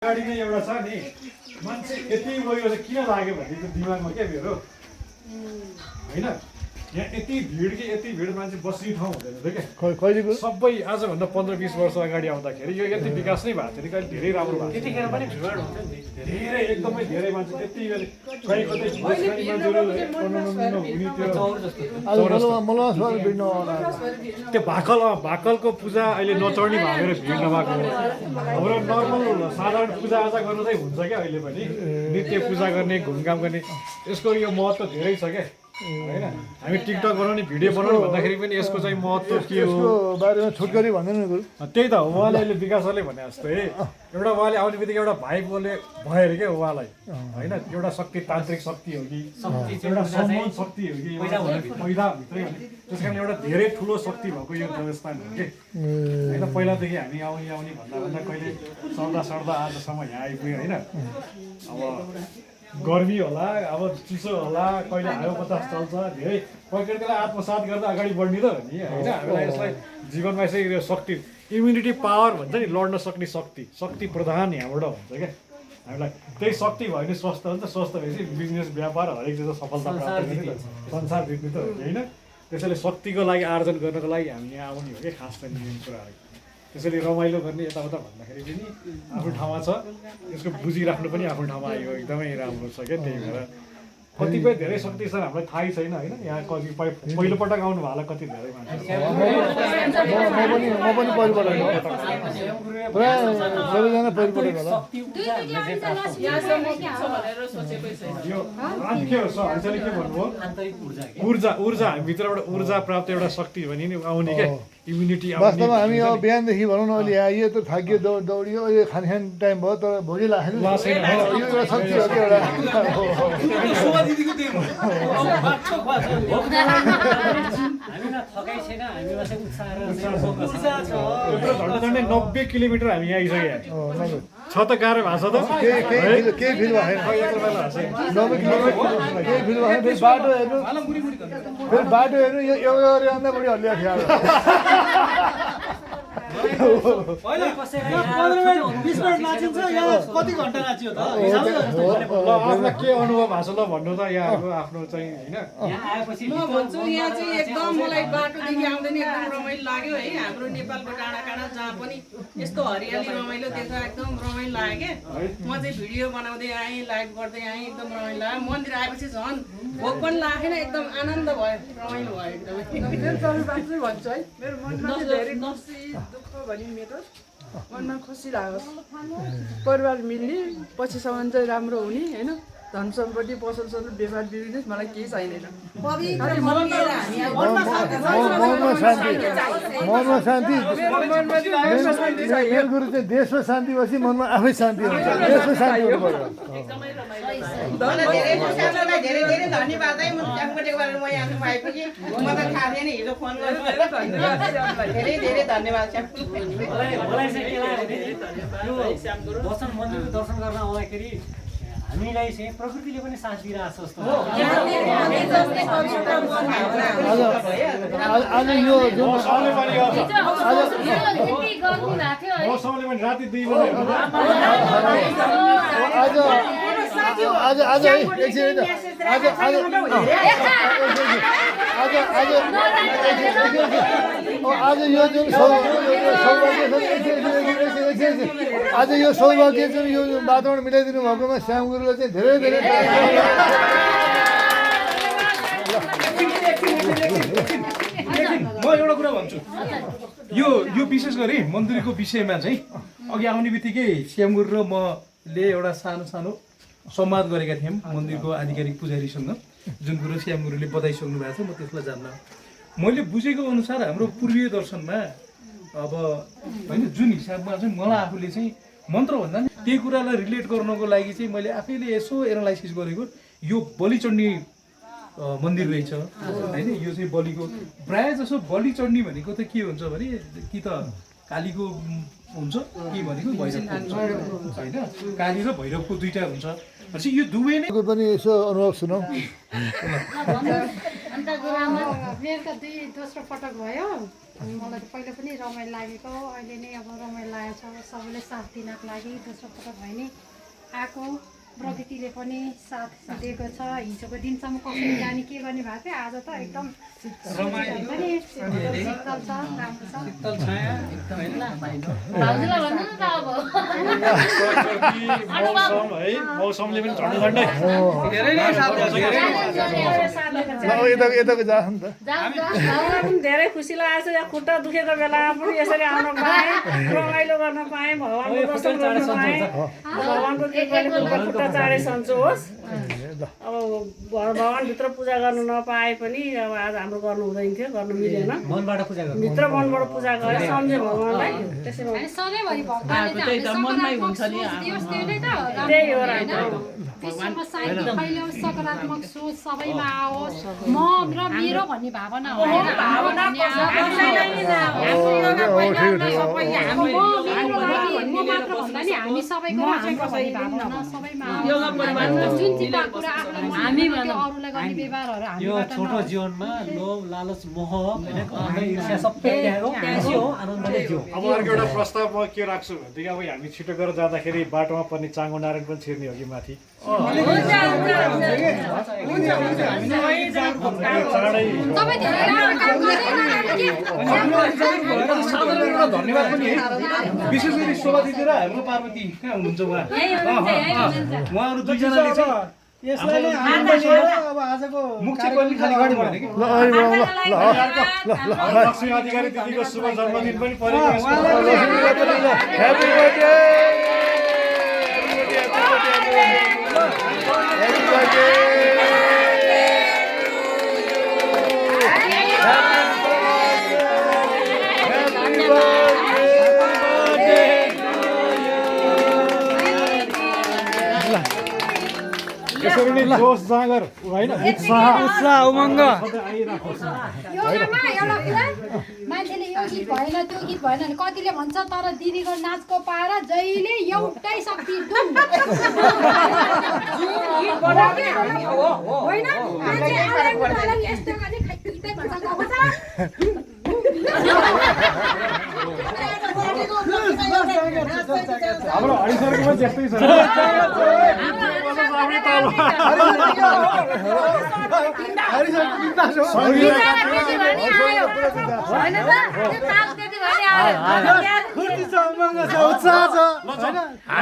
गाडी नै एउटा छ नि मान्छे यति गयो चाहिँ किन लाग्यो भन्ने त्यो दिमागमा क्या मेरो होइन यहाँ यति भिड कि यति भिड मान्छे बस्ने ठाउँ हुँदैन क्या कहिलेको सबै आजभन्दा 15-20 वर्ष अगाडि आउँदाखेरि यो यति विकास नै भएको थियो नि कहिले धेरै राम्रो भएको त्यतिखेर पनि भिड हुन्छ नि धेरै एकदमै धेरै मान्छे त्यति कहीँ कतै त्यो भाकलको पूजा अहिले नचढ्ने भएर भिड नभएको हाम्रो नर्मल साधारण पूजाआजा गर्नु चाहिँ हुन्छ क्या अहिले पनि नित्य पूजा गर्ने घुमघाम गर्ने यसको यो महत्त्व धेरै छ क्या होइन हामी टिकटक बनाउने भिडियो बनाउनु भन्दाखेरि पनि यसको चाहिँ महत्त्व के हो बारेमा छोटकरी भन्दैन त्यही त उहाँले अहिले विकासले भने जस्तो है एउटा उहाँले आउने बित्तिकै एउटा भाइ बोले भयो अरे क्या उहाँलाई होइन एउटा शक्ति तान्त्रिक शक्ति हो कि एउटा सम्मान शक्ति हो कि पहिलाभित्रै त्यस कारण एउटा धेरै ठुलो शक्ति भएको यो देवस्थान हो कि होइन पहिलादेखि हामी आउने भन्दा कहिले सर्दा आजसम्म यहाँ आइपुग्यो होइन अब गर्मी होला अब चिसो होला कहिले हावा बतास चल्छ धेरै प्रकृतिलाई आत्मसात गर्दा अगाडि बढ्ने त हो नि होइन हामीलाई यसलाई जीवनमा यसै यो शक्ति इम्युनिटी पावर भन्छ नि लड्न सक्ने शक्ति प्रधान यहाँबाट हुन्छ क्या हामीलाई त्यही शक्ति भयो भने स्वस्थ हुन्छ स्वस्थ भएपछि बिजनेस व्यापार हरेक चिज सफलता प्राप्त गर्ने त संसार जित्ने त हो कि होइन त्यसैले शक्तिको लागि आर्जन गर्नको लागि हामी यहाँ आउने हो कि खास चाहिँ मेन कुराहरू त्यसैले रमाइलो गर्ने यताउता भन्दाखेरि पनि आफ्नो ठाउँमा छ यसको बुझिराख्नु पनि आफ्नो ठाउँमा आयो एकदमै राम्रो छ क्या त्यही भएर कतिपय धेरै शक्ति छन् हामीलाई थाहै छैन होइन यहाँ कतिपय पहिलोपटक आउनु होला कति धेरै मान्छे म पनि पहिलोपटक प्राय सबैजना पहिलोपटक होला यो के हो हल्चले के भन्नुभयो ऊर्जा हामीभित्रबाट ऊर्जा प्राप्त एउटा शक्ति भने नि आउने क्या इम्युनिटी वास्तवमा हामी अब बिहानदेखि भनौँ न अहिले आइयो त थाकियो दौडियो अहिले खाने टाइम भयो तर भोलि लाग्यो यो एउटा शक्ति हो क्या झन्डै 90 किलोमिटर हामी यहाँ आइसक्यो छ त गाह्रो भएको छ त केही फिल भएन 90 किलोमिटर केही फिल भएन फेरि बाटो हेर्नु यो एउटा भन्दा बढी हल्लिया थियो कति घन्टा नाच्यो त के अनुभव भएको छ ल भन्नु त यहाँको आफ्नो चाहिँ होइन म भन्छु यहाँ चाहिँ एकदम मलाई बाटोदेखि आउँदैन एकदम रमाइलो लाग्यो है हाम्रो नेपालको डाँडा काँडा जहाँ पनि यस्तो हरियाली रमाइलो देख्दा एकदम रमाइलो लाग्यो क्या म चाहिँ भिडियो बनाउँदै आएँ लाइभ गर्दै आएँ एकदम रमाइलो लाग्यो मन्दिर आएपछि झन् भोक पनि लागेन एकदम आनन्द भयो रमाइलो भयो एकदमै भन्छु है मेरो मनमा धेरै खुसी दुःख भने मेरो मनमा खुसी लाग्यो परिवार मिल्ने पछिसम्म चाहिँ राम्रो हुने होइन धन सम्पत्ति पसल व्यवहार बिजनेस मलाई केही चाहिँदैन मनमा शान्ति मेरो गुरु चाहिँ देशमा शान्ति बसी मनमा आफै शान्ति हुन्छ देशमा शान्ति हुनु पर्यो धेरै धेरै धन्यवाद है म यहाँ आइपुगेँ म त थाहा थिएन हिजो फोन गर्नु धेरै धेरै धन्यवाद मलाई चाहिँ के लाग्यो यो दर्शन मन्दिरको दर्शन गर्न आउँदाखेरि हामीलाई चाहिँ प्रकृतिले पनि साथ दिइरहेको छ जस्तो आज यो जुन मौसमले पनि राति 2 बजे आज यो जुन आज यो सौभाग्य जुन यो वातावरण मिलाइदिनु भएकोमा श्याम गुरुलाई चाहिँ धेरै धेरै म एउटा कुरा भन्छु यो विशेष गरी मन्दिरको विषयमा चाहिँ अघि आउने बित्तिकै श्याम गुरु र मले एउटा सानो संवाद गरेका थियौँ मन्दिरको आधिकारिक पुजारीसँग जुन कुरो श्याम गुरुले बताइसक्नु भएको छ म त्यसलाई जान्न मैले बुझेको अनुसार हाम्रो पूर्वीय दर्शनमा अब होइन जुन हिसाबमा चाहिँ मलाई आफूले चाहिँ मन्त्र भन्दा नि त्यही कुरालाई रिलेट गर्नको लागि चाहिँ मैले आफैले यसो एनालाइसिस गरेको यो बलि चढ्ने मन्दिर रहेछ होइन यो चाहिँ बलिको प्रायः जसो बलि चढ्ने भनेको त के हुन्छ भने कि त कालीको हुन्छ के भनेको भैरवको हुन्छ होइन काली र भैरवको दुईटा हुन्छ भनेपछि यो दुवै नै पनि यसो अनुभव सुनाऊ अन्त गुरुआमा मेरो त दोस्रो पटक भयो मलाई त पहिला पनि रमाइलो लागेको अहिले नै अब रमाइलो लागेको छ सबैले साथ दिनको लागि दोस्रो पटक भयो नि आएको प्रकृतिले पनि साथ दिएको छ हिजोको दिनसम्म कसरी जाने के गर्ने भएको थियो आज त एकदम शीतल छ राम्रो छ मौसम है मौसमले पनि झन्डै झन्डै यताको जा नि त मलाई पनि धेरै खुसी लागेको छ यहाँ खुट्टा दुखेको बेलामा पनि यसरी आउन पाएँ रमाइलो गर्न पाएँ भगवान्को दर्शन गर्न पाएँ भगवान्को कृपाले खुट्टा चाँडै सन्चो होस् अब भगवान्भित्र पूजा गर्नु नपाए पनि अब आज हाम्रो गर्नु हुँदैन थियो गर्नु मिलेन मनबाट पूजा गर्नु भित्र मनबाट पूजा गरेँ सम्झेँ भगवान्लाई त्यसरी सधैँभरि भगवान्ले त्यही हो र विश्वमा शान्ति फैलियोस् सकारात्मक सोच सबैमा आओस् म र मेरो भन्ने भावना हो म मात्र भन्दा नि हामी सबैको हाम्रो भन्ने भावना सबैमा जुन चाहिँ कुरा हामी अरूलाई गर्ने व्यवहारहरू यो छोटो जीवनमा लोभ लालच मोह ईर्ष्या सबै त्यागो हो आनन्दले जिउ अब अर्को एउटा प्रस्ताव म के राख्छु भनेदेखि अब हामी छिटो गरेर जाँदाखेरि बाटोमा पर्ने चाङ्गो नारायण पनि छिर्ने हो कि माथि धन्यवाद पनि है विशेष गरी शोभा दिदी र हाम्रो पार्वती कहाँ हुनुहुन्छ उहाँहरू दुईजनाले चाहिँ यसलाई नै अब आजको मुख चाहिँ कहिले खाली गर्नु भएन कि लक्ष्मी अधिकारी दिदीको शुभ जन्मदिन पनि परेको ह्यापी बर्थडे यसरी नै जोस जाँगर होइन उत्साह उमङ्ग योगामा एउटा कुरा मान्छेले यो गीत भएन त्यो गीत भएन भने कतिले भन्छ तर दिदीको नाचको पारा जहिले एउटै शक्ति डुम होइन यस्तो गर्ने खै भन्छ हाम्रो हरिसरको पनि त्यस्तै छ उत्साह छ